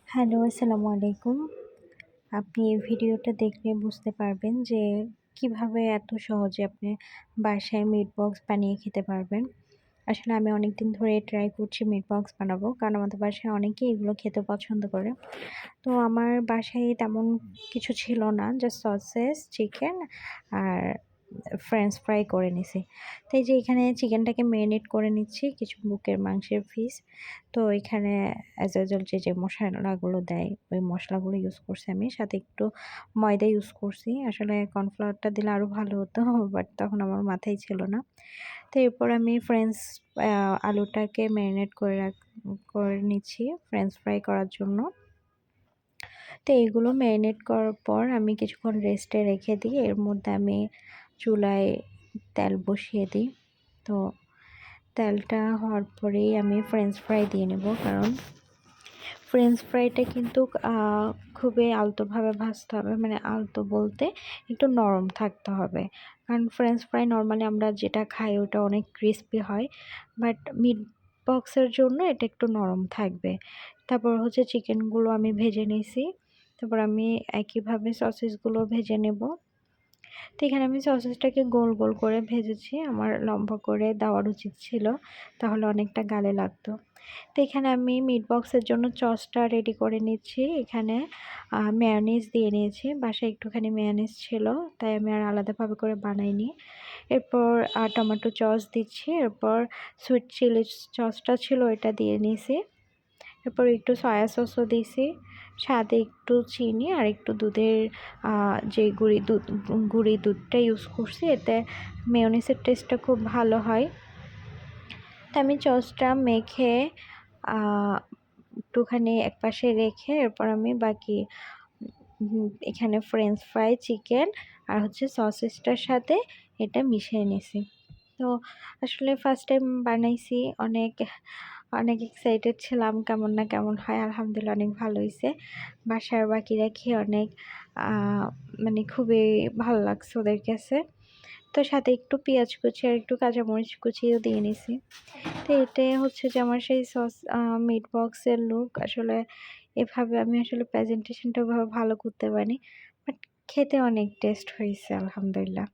Hello, আসসালামু আলাইকুম। আপনি এই ভিডিওটা দেখলে বুঝতে পারবেন যে কিভাবে এত সহজে আপনি বাসায় মিট বক্স বানিয়ে খেতে পারবেন। আসলে আমি অনেকদিন ধরে ট্রাই করছি মিট বক্স বানাবো। কারণ আমাদের বাসায় অনেকেই এগুলো খেতে পছন্দ করে। তো আমার বাসায় তেমন কিছু ছিল না। জাস্ট সসেস, চিকেন আর ফ্রেঞ্চ ফ্রাই করে নিছি। তো এই যে এখানে চিকেনটাকে মেরিনেট করে নিচ্ছি, কিছু বুকের মাংসের পিস। তো এখানে অ্যাজ ইউজুয়াল যে মশলাগুলো দেয়, ওই মশলাগুলো ইউজ করছি আমি। সাথে একটু ময়দা ইউজ করছি। আসলে কর্নফ্লাওয়ারটা দিলে আরো ভালো হতো, বাট তখন আমার মাথায় ছিল না। তো এরপর আমি আ আলুটাকে মেরিনেট করে নিচ্ছি ফ্রেঞ্চ ফ্রাই করার জন্য। তো এগুলো মেরিনেট করার পর আমি কিছুক্ষণ রেস্টে রেখে দিই। এর মধ্যে আমি চুলায় তেল বসিয়ে দিই। তো তেলটা হওয়ার পরেই আমি ফ্রেঞ্চ ফ্রাই দিয়ে নেব। কারণ ফ্রেঞ্চ ফ্রাইটা কিন্তু খুবই আলতোভাবে ভাজতে হবে। মানে আলতো বলতে একটু নরম থাকতে হবে। কারণ ফ্রেঞ্চ ফ্রাই নরমালি আমরা যেটা খাই ওটা অনেক ক্রিসপি হয়। বাট মিট বক্সের জন্য এটা একটু নরম থাকবে। তারপর হচ্ছে চিকেনগুলো আমি ভেজে নিছি। তারপর আমি একইভাবে সসেসগুলো ভেজে নেব। তো এখানে আমি সসেসটাকে গোল, গোল করে ভেজেছি। আমার লম্বা করে দেওয়ার উচিত ছিল। তাহলে অনেকটা গালে লাগতো। তো এখানে আমি মিট বক্সের জন্য সসটা রেডি করে নিচ্ছি। এখানে মেয়োনিজ দিয়ে নিয়েছি। বাসায় একটুখানি মেয়োনিজ ছিল। তাই আমি আর আলাদাভাবে করে বানাইনি। এরপর টমেটো সস দিচ্ছি। এরপর সুইট চিলি সসটা ছিল ওইটা দিয়ে নিছি। এরপর একটু সয়া সসও দিছি। স্বাদে একটু চিনি আর একটু দুধের যে গুঁড়ি দুধটা ইউজ করছি। এতে মেয়োনিজের টেস্টটা খুব ভালো হয়। তো আমি সসটা মেখে আ একটুখানি একপাশে রেখে এরপর আমি বাকি এখানে ফ্রেঞ্চ ফ্রাই, চিকেন আর হচ্ছে সসেসটার সাথে এটা মিশিয়ে নিছি। তো আসলে ফার্স্ট টাইম বানাইছি। অনেক এক্সাইটেড ছিলাম কেমন না কেমন হয়। আলহামদুলিল্লাহ অনেক ভালো হইছে। বাসার বাকিরা খেয়ে অনেক আ মানে খুবই ভালো লাগছে ওদের কাছে। তো সাথে একটু পেঁয়াজ কুচি আর একটু কাঁচামরিচ কুচিও দিয়ে নিছি। তো এটাই হচ্ছে যে আমার সেই মিট বক্সের লুক। আসলে এভাবে আমি আসলে প্রেজেন্টেশনটা ওভাবে ভালো করতে পারি। বাট খেতে অনেক টেস্ট হইছে আলহামদুলিল্লাহ।